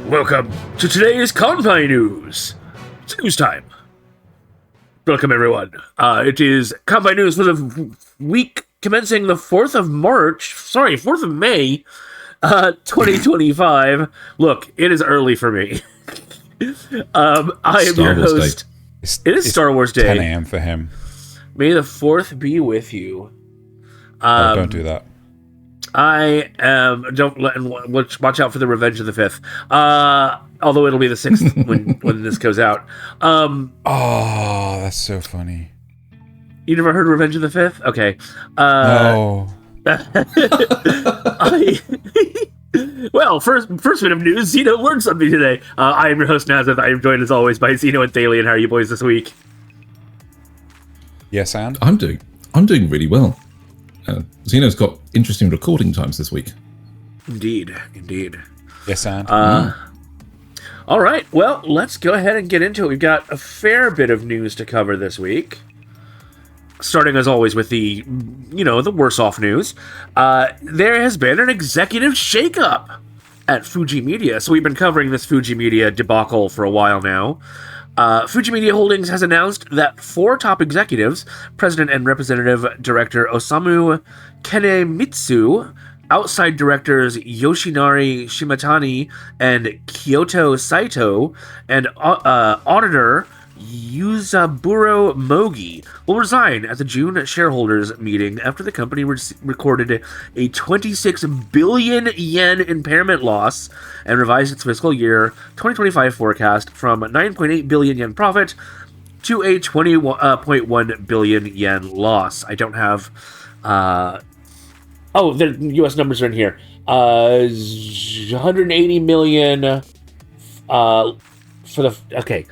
Welcome to today's Kanpai News. It's news time. Welcome, everyone. It is Kanpai News for the week commencing the 4th of May, 2025. Look, it is early for me. I am your host. It is Star Wars Day. 10 a.m. for him. May the 4th be with you. Don't do that. I am. Watch out for the Revenge of the 5th. Although it'll be the 6th when this goes out. Oh, that's so funny. You never heard Revenge of the 5th? Okay. No. Well, first bit of news. Xeno learned something today. I am your host, Nasuth. I am joined as always by Xeno and Thaylien. How are you boys this week? Yes, and? I'm doing really well. Xeno's got interesting recording times this week. Indeed. Yes, and? All right, well, let's go ahead and get into it. We've got a fair bit of news to cover this week. Starting, as always, with the worse off news. There has been an executive shakeup at Fuji Media. So we've been covering this Fuji Media debacle for a while now. Fuji Media Holdings has announced that 4 top executives, President and Representative Director Osamu Kenemitsu, outside directors Yoshinari Shimatani and Kyoto Saito, and auditor Yuzaburo Mogi will resign at the June shareholders meeting after the company recorded a 26 billion yen impairment loss and revised its fiscal year 2025 forecast from 9.8 billion yen profit to a 20.1 billion yen loss. I don't have... the U.S. numbers are in here. 180 million for the... Okay.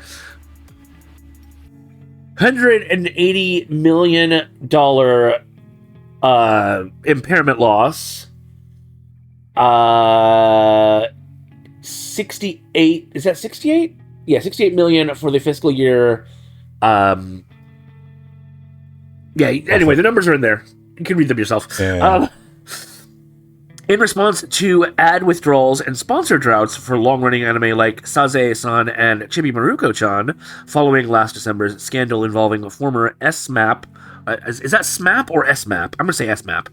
$180 million impairment loss. 68... Is that 68? Yeah, 68 million for the fiscal year. Anyway, the numbers are in there. You can read them yourself. Yeah. In response to ad withdrawals and sponsor droughts for long-running anime like Sazae-san and Chibi Maruko-chan, following last December's scandal involving a former SMAP, is that SMAP or SMAP? I'm going to say SMAP,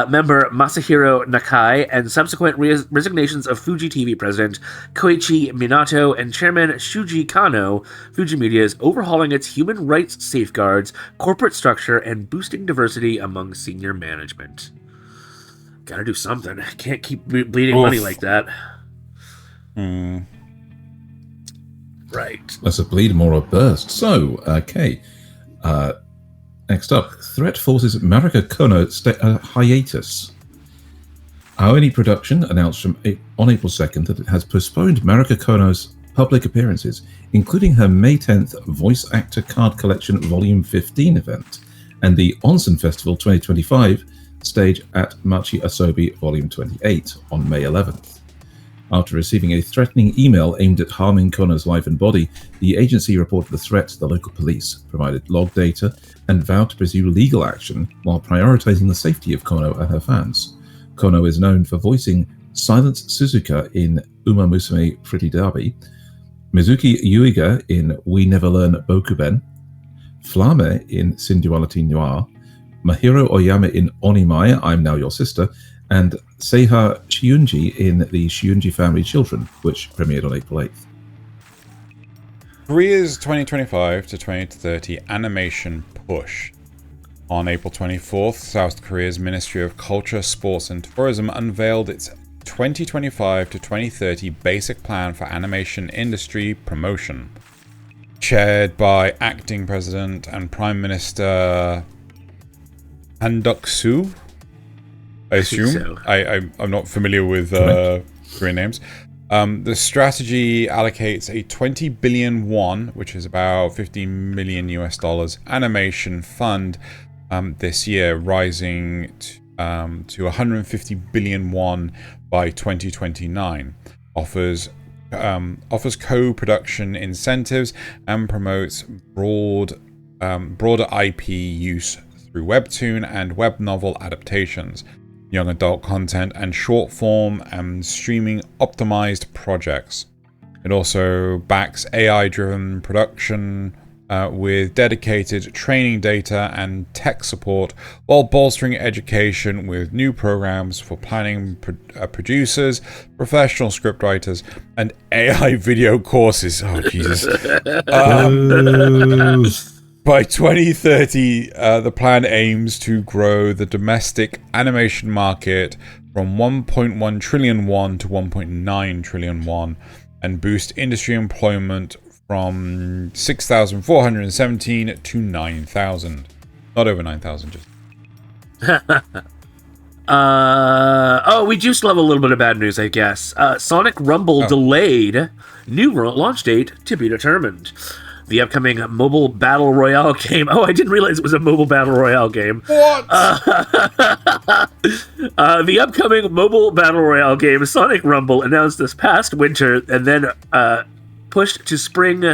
member Masahiro Nakai, and subsequent resignations of Fuji TV president Koichi Minato and chairman Shuji Kōno, Fuji Media is overhauling its human rights safeguards, corporate structure, and boosting diversity among senior management. Gotta do something. Can't keep bleeding money like that. Right. That's a bleed more or burst. So, okay. Next up, threat forces Marika Kōno hiatus. Aoni Production announced on April 2nd that it has postponed Marika Kōno's public appearances, including her May 10th Voice Actor Card Collection Volume 15 event and the Onsen Festival 2025 stage at Machi Asobi Volume 28 on May 11th. After receiving a threatening email aimed at harming Kōno's life and body, the agency reported the threat to the local police, provided log data, and vowed to pursue legal action while prioritizing the safety of Kōno and her fans. Kōno is known for voicing Silence Suzuka in Uma Musume Pretty Derby, Mizuki Yuiga in We Never Learn Bokuben, Flame in Sinduality Noir, Mahiro Oyama in Onimai, I'm Now Your Sister, and Seiha Shiunji in The Shiunji Family Children, which premiered on April 8th. Korea's 2025 to 2030 animation push. On April 24th, South Korea's Ministry of Culture, Sports and Tourism unveiled its 2025 to 2030 basic plan for animation industry promotion. Chaired by acting president and Prime Minister Han Duck-soo, I assume. So. I'm not familiar with Korean names. The strategy allocates a 20 billion won, which is about 15 million US dollars, animation fund this year, rising to 150 billion won by 2029. Offers co-production incentives and promotes broader IP use through webtoon and web novel adaptations, young adult content, and short form and streaming optimized projects. It also backs AI-driven production with dedicated training data and tech support, while bolstering education with new programs for planning producers, professional scriptwriters, and AI video courses. Oh, Jesus. By 2030, the plan aims to grow the domestic animation market from 1.1 trillion won to 1.9 trillion won and boost industry employment from 6,417 to 9,000. Not over 9,000, just. We do still have a little bit of bad news, I guess. Sonic Rumble delayed. New launch date to be determined. The upcoming mobile battle royale game. Oh, I didn't realize it was a mobile battle royale game. What? The upcoming mobile battle royale game, Sonic Rumble, announced this past winter and then pushed to spring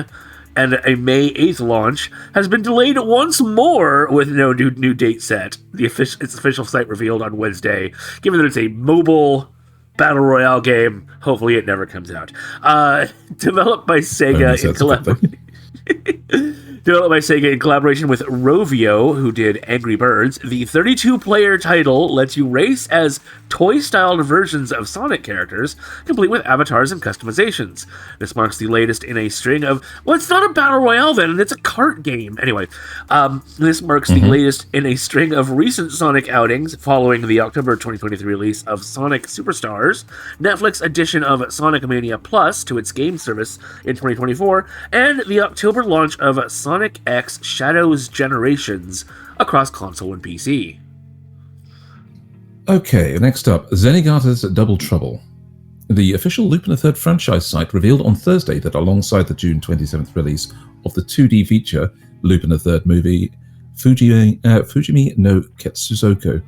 and a May 8th launch, has been delayed once more with no new date set. Its official site revealed on Wednesday. Given that it's a mobile battle royale game, hopefully it never comes out. Developed by Sega in collaboration. Developed by Sega in collaboration with Rovio, who did Angry Birds, the 32-player title lets you race as toy-styled versions of Sonic characters, complete with avatars and customizations. This marks the latest in a string of... Well, it's not a battle royale then, it's a kart game. Anyway, this marks the latest in a string of recent Sonic outings following the October 2023 release of Sonic Superstars, Netflix edition of Sonic Mania Plus to its game service in 2024, and the October launch of Sonic X Shadows Generations across console and PC. Okay, next up, Zenigata's Double Trouble. The official Lupin III franchise site revealed on Thursday that alongside the June 27th release of the 2D feature Lupin III movie Fujimi no Ketsuzoku,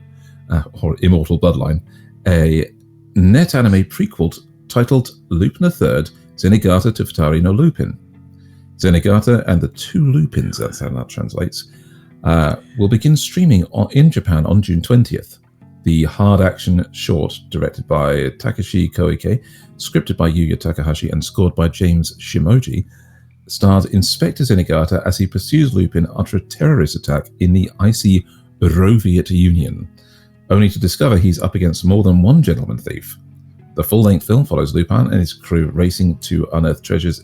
or Immortal Bloodline, a net anime prequel titled Lupin III Zenigata to Futari no Lupin. Zenigata and the Two Lupins, that's how that translates, will begin streaming in Japan on June 20th. The hard-action short, directed by Takashi Koike, scripted by Yuya Takahashi, and scored by James Shimoji, stars Inspector Zenigata as he pursues Lupin after a terrorist attack in the icy Soviet Union, only to discover he's up against more than one gentleman thief. The full-length film follows Lupin and his crew racing to unearth treasures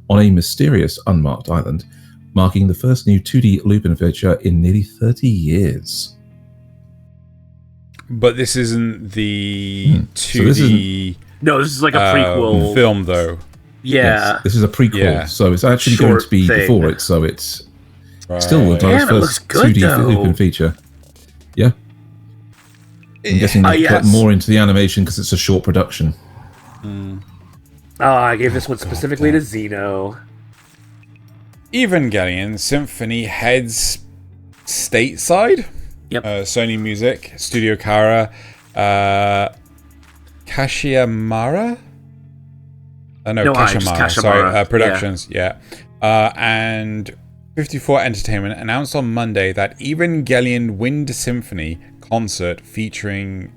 on a mysterious, unmarked island, marking the first new 2D Lupin feature in nearly 30 years. But this isn't the 2D... No, this is like a prequel. Film, though. Yeah. Yes, this is a prequel, so it's actually going to be before it, so it's still the first good, 2D Lupin feature. Yeah. I'm guessing they put more into the animation because it's a short production. I gave this one specifically to Xeno. Evangelion Symphony heads stateside. Yep. Sony Music, Studio Kara, Kashiamara? Kashiamara. Sorry, Productions, yeah. And 54 Entertainment announced on Monday that Evangelion Wind Symphony concert featuring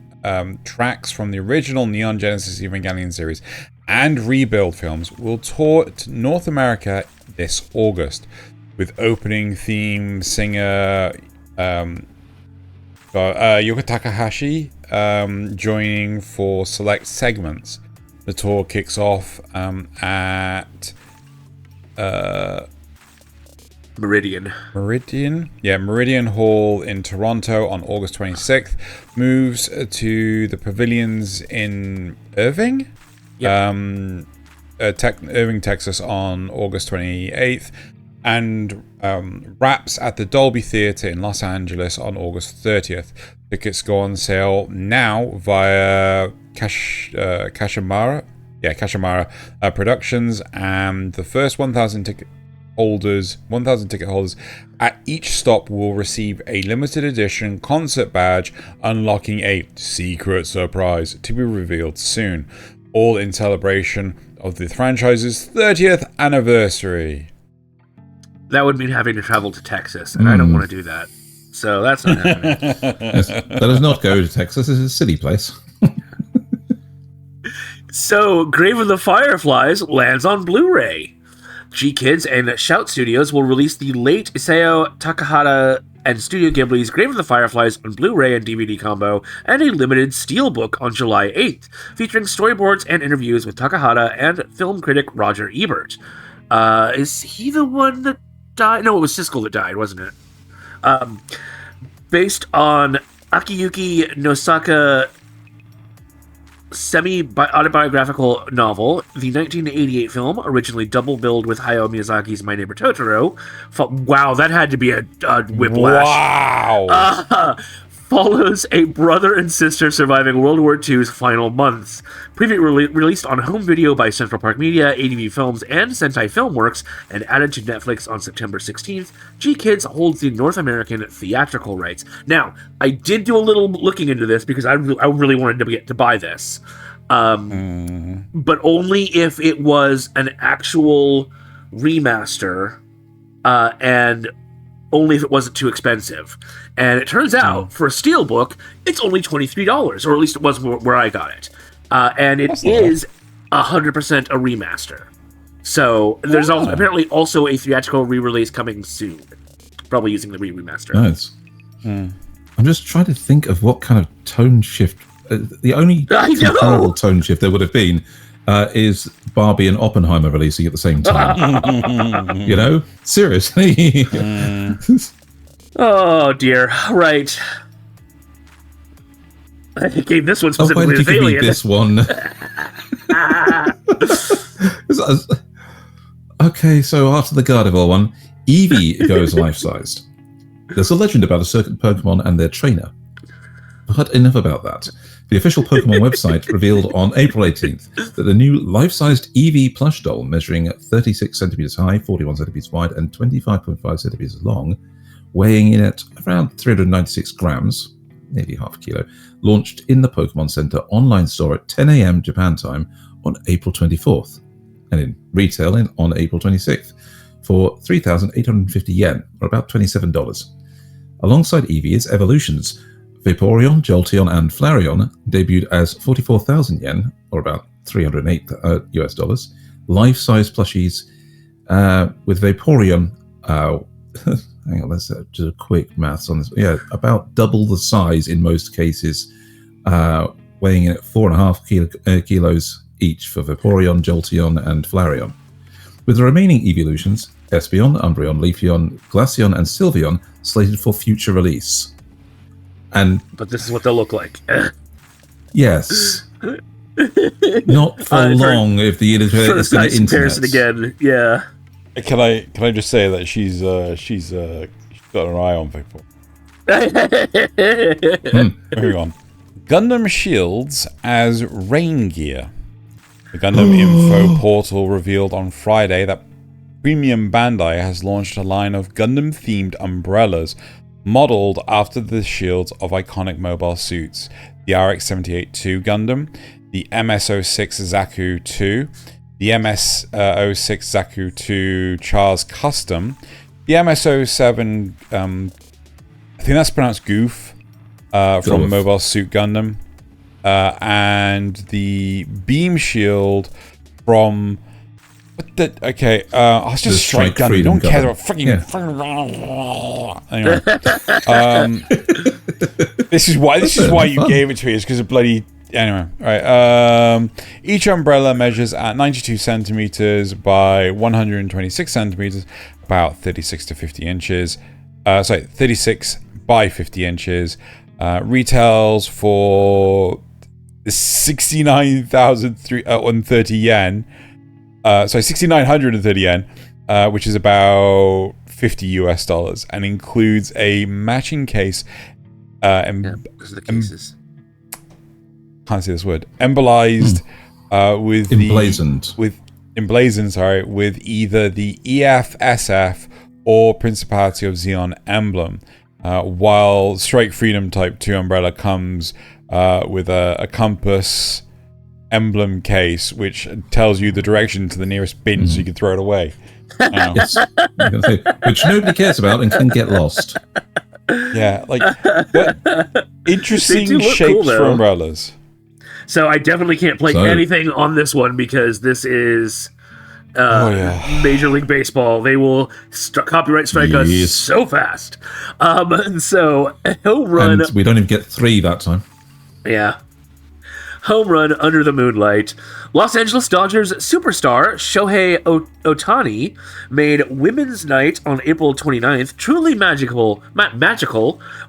tracks from the original Neon Genesis Evangelion series and Rebuild films will tour to North America this August, with opening theme singer Yuka Takahashi joining for select segments. The tour kicks off at Meridian. Yeah, Meridian Hall in Toronto on August 26th. Moves to the pavilions in Irving. Yep. Irving, Texas on August 28th. And wraps at the Dolby Theatre in Los Angeles on August 30th. Tickets go on sale now via Kashiamara Productions, and the first 1,000 ticket holders at each stop will receive a limited edition concert badge, unlocking a secret surprise to be revealed soon, all in celebration of the franchise's 30th anniversary. That would mean having to travel to Texas, and I don't want to do that. So that's not happening. Yes, let us not go to Texas. It's a silly place. So, Grave of the Fireflies lands on Blu-ray. G-Kids and Shout Studios will release the late Isao Takahata and Studio Ghibli's Grave of the Fireflies on Blu-ray and DVD combo, and a limited steelbook on July 8th, featuring storyboards and interviews with Takahata and film critic Roger Ebert. Is he the one that died? No, it was Siskel that died, wasn't it? Based on Akiyuki Nosaka semi-autobiographical novel, the 1988 film, originally double-billed with Hayao Miyazaki's My Neighbor Totoro, wow, that had to be a whiplash. Wow! Follows a brother and sister surviving World War II's final months. Previously released on home video by Central Park Media, ADV Films, and Sentai Filmworks, and added to Netflix on September 16th, G-Kids holds the North American theatrical rights. Now, I did do a little looking into this because I really wanted to buy this. But only if it was an actual remaster, and only if it wasn't too expensive. And it turns out, for a steelbook, it's only $23, or at least it was where I got it. And it is 100% a remaster. So there's apparently also a theatrical re-release coming soon. Probably using the remaster. Nice. I'm just trying to think of what kind of tone shift. The only comparable tone shift there would have been is Barbie and Oppenheimer releasing at the same time. You know? Seriously. Oh, dear. Right. I gave this one specifically to Thaylien. Give me this one. Okay, so after the Gardevoir one, Eevee goes life-sized. There's a legend about a certain Pokemon and their trainer. But enough about that. The official Pokemon website revealed on April 18th that the new life-sized Evee plush doll, measuring 36 centimeters high, 41 centimeters wide, and 25.5 centimeters long, weighing in at around 396 grams, nearly half a kilo, launched in the Pokemon Center online store at 10 a.m. Japan time on April 24th, and in retail on April 26th for 3,850 yen, or about $27. Alongside Eevee is Evolutions. Vaporeon, Jolteon, and Flareon debuted as 44,000 yen, or about $308 US dollars. Life-size plushies with Vaporeon. Hang on, let's do a quick maths on this. Yeah, about double the size in most cases, weighing in at 4.5 kilos each for Vaporeon, Jolteon, and Flareon. With the remaining evolutions, Espeon, Umbreon, Leafeon, Glaceon, and Sylveon slated for future release. But this is what they'll look like. Yes. Not for long if the internet is going to internet. Comparison again, yeah. Can I just say that she's got an eye on people. Moving on. Gundam Shields as rain gear. The Gundam Info portal revealed on Friday that Premium Bandai has launched a line of Gundam-themed umbrellas modeled after the shields of iconic mobile suits. The RX-78-2 Gundam, the MS-06 Zaku 2, the MS-06 Zaku 2 Char's Custom, the MS-07, I think that's pronounced Goof, from Mobile Suit Gundam, and the Beam Shield from... Okay, I'll just strike Gundam. Don't care about freaking... Anyway. This is why you gave it to me, is because of bloody... Anyway, right. Each umbrella measures at 92 centimeters by 126 centimeters, about 36 to 50 inches. 36 by 50 inches. Retails for 69,330 yen. 6,930 yen, which is about $50 US, and includes a matching case. Because of the cases. Can't say this word. Embolized with emblazoned. Emblazoned, with either the EF-SF or Principality of Xeon emblem. While Strike Freedom Type 2 umbrella comes with a compass emblem case, which tells you the direction to the nearest bin so you can throw it away. Yes. Which nobody cares about and can get lost. Yeah, like interesting shapes for umbrellas. So I definitely can't play anything on this one because this is Major League Baseball. They will copyright strike us so fast. And so home run. And we don't even get 3 that time. Yeah. Home run under the moonlight. Los Angeles Dodgers superstar Shohei Ohtani made Women's Night on April 29th truly magical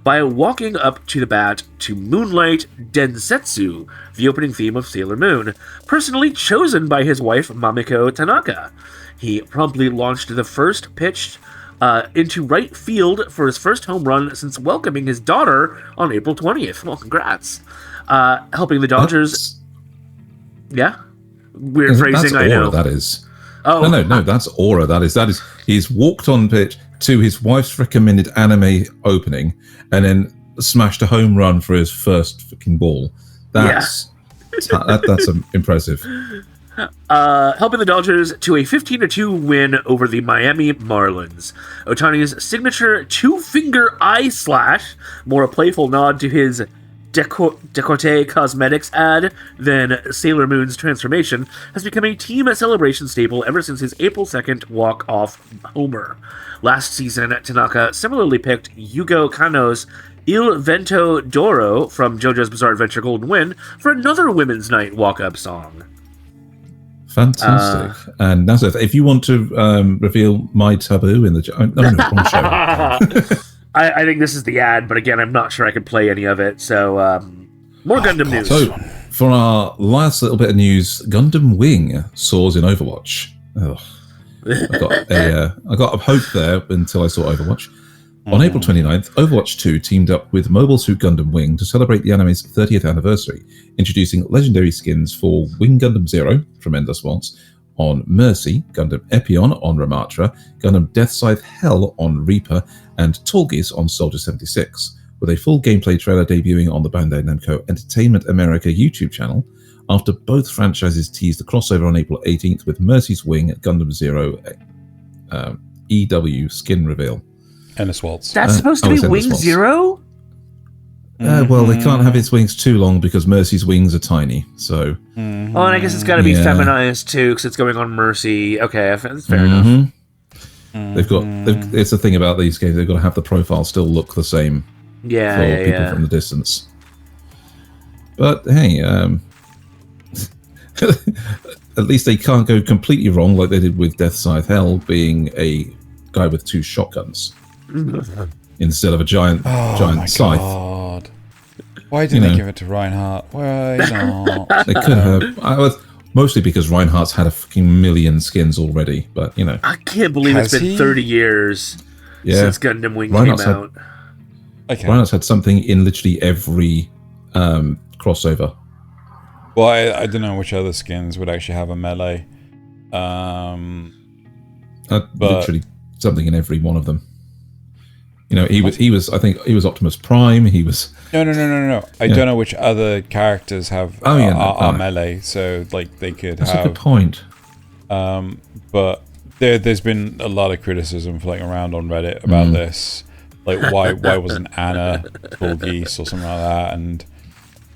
by walking up to the bat to Moonlight Densetsu, the opening theme of Sailor Moon, personally chosen by his wife Mamiko Tanaka. He promptly launched the first pitch into right field for his first home run since welcoming his daughter on April 20th. Well, congrats. Helping the Dodgers. Weird phrasing, I know. That is. Oh. No, that's aura. That is. He's walked on pitch to his wife's recommended anime opening and then smashed a home run for his first fucking ball. That's impressive. Helping the Dodgers to a 15-2 win over the Miami Marlins. Ohtani's signature two-finger eye slash, more a playful nod to his Decote Cosmetics ad than Sailor Moon's transformation, has become a team celebration staple ever since his April 2nd walk-off homer. Last season, Tanaka similarly picked Yugo Kanno's Il Vento d'Oro from JoJo's Bizarre Adventure Golden Wind for another Women's Night walk-up song. Fantastic. And Nasuth, if you want to reveal my taboo in the... wrong show. I think this is the ad, but again, I'm not sure I could play any of it. So, more Gundam news. So, for our last little bit of news, Gundam Wing soars in Overwatch. I got a hope there until I saw Overwatch. On April 29th, Overwatch 2 teamed up with Mobile Suit Gundam Wing to celebrate the anime's 30th anniversary, introducing legendary skins for Wing Gundam Zero from Endless Waltz, on Mercy, Gundam Epion on Ramatra, Gundam Deathscythe Hell on Reaper, and Tallgeese on Soldier 76, with a full gameplay trailer debuting on the Bandai Namco Entertainment America YouTube channel, after both franchises teased a crossover on April 18th with Mercy's Wing Gundam Zero EW skin reveal. Endless Waltz. That's supposed to be Wing Zero? Well, they can't have its wings too long because Mercy's wings are tiny, so... Oh, and I guess it's got to be feminized, too, because it's going on Mercy. Okay, that's fair enough. It's the thing about these games, they've got to have the profile still look the same for people from the distance. But, hey, at least they can't go completely wrong like they did with Deathscythe Hell being a guy with 2 shotguns instead of a giant scythe. God. Why didn't they give it to Reinhardt? Why not? They could have. Mostly because Reinhardt's had a fucking million skins already, but I can't believe it's been 30 years since Gundam Wing came out. Reinhardt's had something in literally every crossover. Well, I don't know which other skins would actually have a melee. Literally something in every one of them. He was. I think he was Optimus Prime. He was. No. I don't know which other characters have are melee. So they could have. That's a good point. But there's been a lot of criticism floating around on Reddit about this. Like why wasn't Anna Tallgeese or something like that? And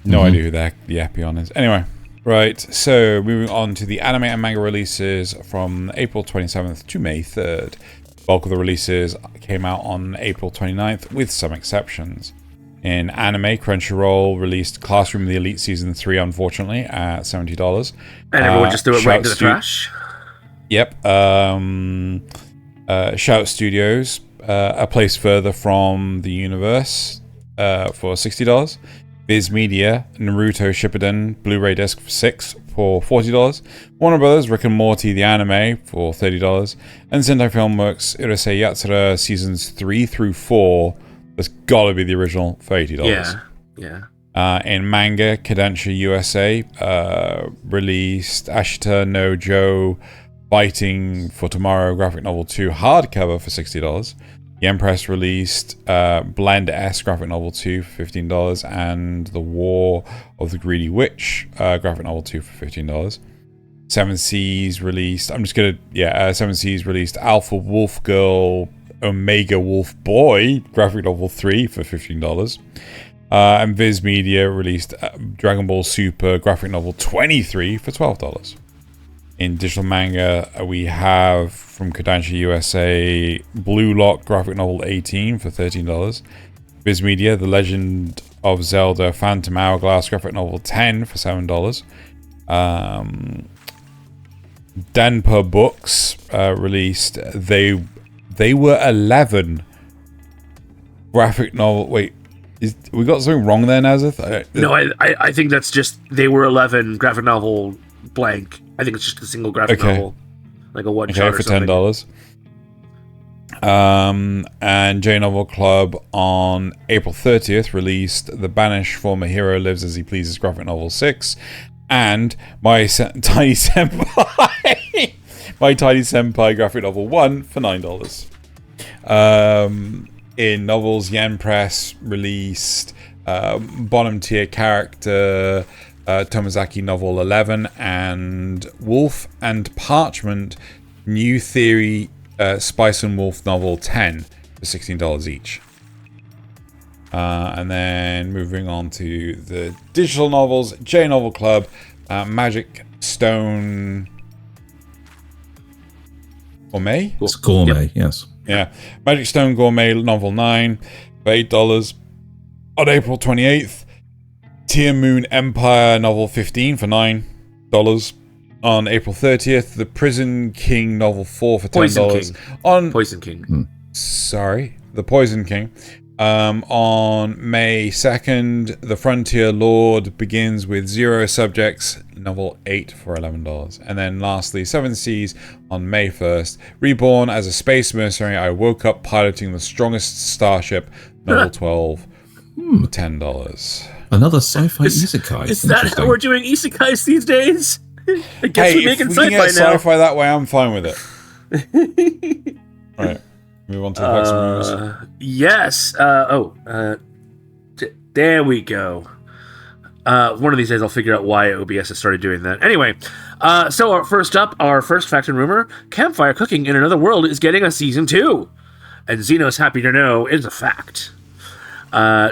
no idea who the heck the Epion is. Anyway, right. So moving on to the anime and manga releases from April 27th to May 3rd. Bulk of the releases came out on April 29th, with some exceptions. In anime, Crunchyroll released Classroom of the Elite Season 3, unfortunately, at $70. And everyone just threw it right into the trash? Yep. Shout Studios, A Place Further from the Universe, for $60. Viz Media, Naruto Shippuden, Blu-ray disc for $6 for $40. Warner Brothers, Rick and Morty, the anime for $30. And Sentai Filmworks, Urusei Yatsura seasons 3 through 4. That's gotta be the original for $80. Yeah. In manga, Kadensha USA released Ashita no Joe Fighting for Tomorrow graphic novel 2 hardcover for $60. The Empress released Blend S graphic novel 2 for $15, and The War of the Greedy Witch graphic novel 2 for $15. Seven Seas released Seven Seas released Alpha Wolf Girl Omega Wolf Boy graphic novel 3 for $15. And Viz Media released Dragon Ball Super graphic novel 23 for $12. In digital manga, we have from Kodansha USA Blue Lock graphic novel 18 for $13. Viz Media, The Legend of Zelda Phantom Hourglass graphic novel 10 for $7. Denpa Books released They Were 11 graphic novel. Wait, we got something wrong there, Nasuth? No, I think that's just They Were 11 graphic novel blank. I think it's just a single graphic novel, like a one shot or for something. $10. And J Novel Club on April 30th released The Banished Former Hero Lives As He Pleases graphic novel 6, and My Tiny Senpai My Tiny Senpai graphic novel 1 for $9. In novels, Yen Press released Bottom Tier Character Tomazaki novel 11 and Wolf and Parchment New Theory Spice and Wolf novel 10 for $16 each. And then moving on to the digital novels, J Novel Club, Magic Stone Gourmet? It's gourmet, yes. Yeah. Magic Stone Gourmet novel 9 for $8. On April 28th, Tier Moon Empire novel 15 for $9. On April 30th, The Prison King novel 4 for $10. Poison King. Sorry, The Poison King. On May 2nd, The Frontier Lord begins with Zero Subjects novel 8 for $11. And then lastly, Seven Seas on May 1st, Reborn as a Space Mercenary, I woke up piloting the strongest starship novel 12 for $10. Another sci-fi isekai. Is that how we're doing isekais these days? I guess we're making if we can get sci-fi now. sci-fi that way, I'm fine with it. Alright, move on to the next news. Yes. There we go. One of these days I'll figure out why OBS has started doing that. Anyway, so first up, our first fact and rumor, Campfire Cooking in Another World is getting a Season 2. And Xeno's happy to know it's a fact.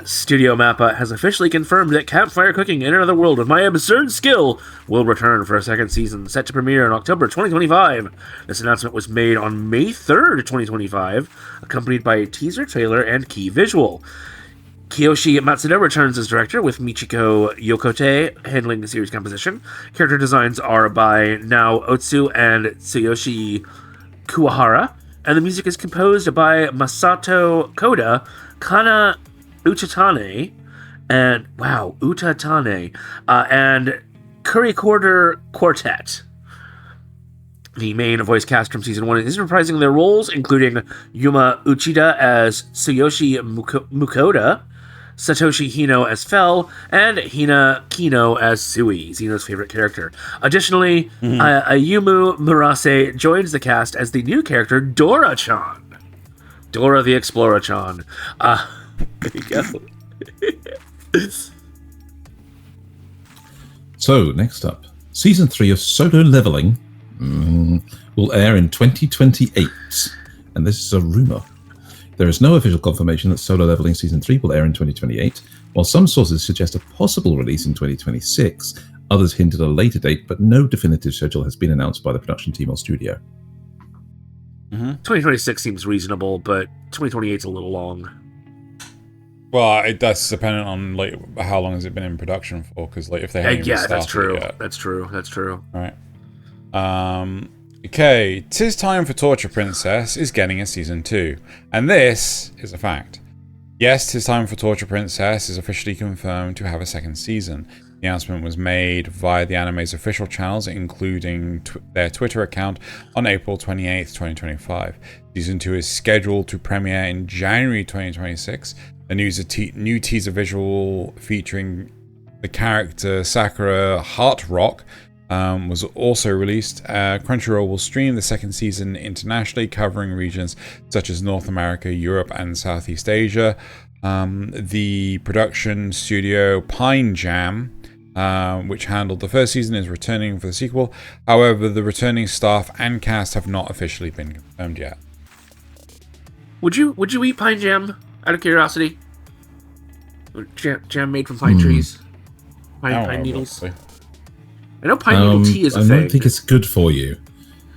Studio Mappa has officially confirmed that Campfire Cooking in Another World of My Absurd Skill will return for a second season, set to premiere in October 2025. This announcement was made on May 3rd, 2025, accompanied by a teaser trailer and key visual. Kiyoshi Matsuda returns as director, with Michiko Yokote handling the series composition. Character designs are by Nao Otsu and Tsuyoshi Kuwahara, and the music is composed by Masato Koda, Kana Utatane, and and Curry Quarter Quartet. The main voice cast from Season 1 is reprising their roles, including Yuma Uchida as Tsuyoshi Mukoda, Satoshi Hino as Fel, and Hina Kino as Sui, Xeno's favorite character. Additionally, Ayumu Murase joins the cast as the new character Dora-chan. Dora the Explorer-chan. There you go. So, next up, Season 3 of Solo Leveling will air in 2028. And this is a rumor. There is no official confirmation that Solo Leveling Season 3 will air in 2028, while some sources suggest a possible release in 2026. Others hint at a later date, but no definitive schedule has been announced by the production team or studio. 2026 seems reasonable, but 2028 is a little long. Well, that's dependent on how long has it been in production for? Because if they haven't even started that's true. it yet. That's true. All right. Okay, 'Tis Time for Torture Princess is getting a Season 2. And this is a fact. Yes, 'Tis Time for Torture Princess is officially confirmed to have a second season. The announcement was made via the anime's official channels, including their Twitter account, on April 28th, 2025. Season 2 is scheduled to premiere in January 2026. The new teaser visual featuring the character Sakura Heart Rock was also released. Crunchyroll will stream the second season internationally, covering regions such as North America, Europe, and Southeast Asia. The production studio Pine Jam, which handled the first season, is returning for the sequel. However, the returning staff and cast have not officially been confirmed yet. Would you eat Pine Jam, out of curiosity? Jam made from pine trees. Pine needles. I know pine needle tea is a thing. I don't think it's good for you.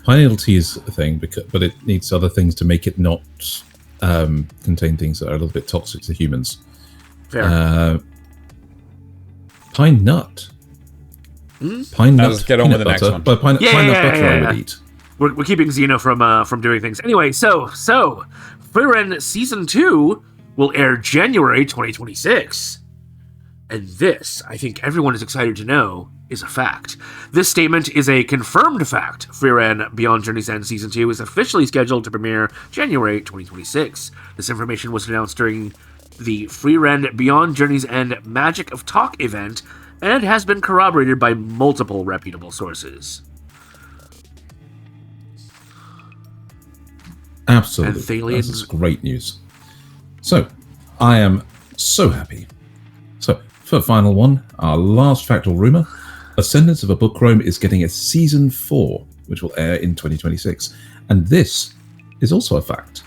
Pine needle tea is a thing, but it needs other things to make it not contain things that are a little bit toxic to humans. Fair. Pine nut. Pine nut. Let's get on with the next one. But pine nut butter I would eat. We're keeping Xeno from doing things. Anyway, so Frieren Season 2 will air January 2026. And this, I think everyone is excited to know, is a fact. This statement is a confirmed fact. Frieren Beyond Journey's End Season 2 is officially scheduled to premiere January 2026. This information was announced during the Frieren Beyond Journey's End Magic of Talk event and has been corroborated by multiple reputable sources. Absolutely. And Thaylien... This is great news. So, I am so happy. So, for the final one, our last factual rumor, Ascendance of a Bookworm is getting a Season 4, which will air in 2026. And this is also a fact.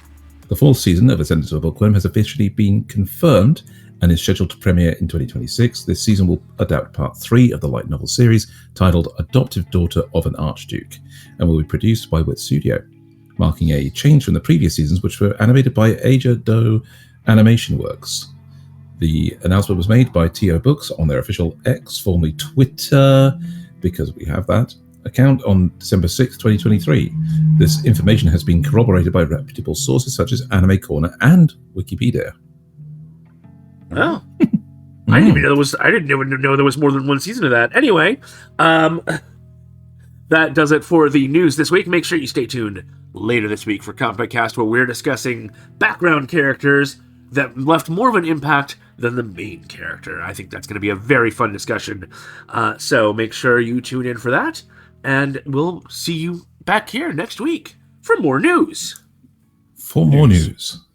The fourth season of Ascendance of a Bookworm has officially been confirmed and is scheduled to premiere in 2026. This season will adapt part 3 of the light novel series titled Adoptive Daughter of an Archduke and will be produced by Wit Studio, marking a change from the previous seasons, which were animated by Aja Do Animation Works. The announcement was made by TO Books on their official X, formerly Twitter, because we have that, account on December 6, 2023. This information has been corroborated by reputable sources such as Anime Corner and Wikipedia. Oh. I didn't even know there was more than one season of that. Anyway, that does it for the news this week. Make sure you stay tuned later this week for Kanpai Cast, where we're discussing background characters that left more of an impact than the main character. I think that's going to be a very fun discussion. So make sure you tune in for that, and we'll see you back here next week for more news. For more news.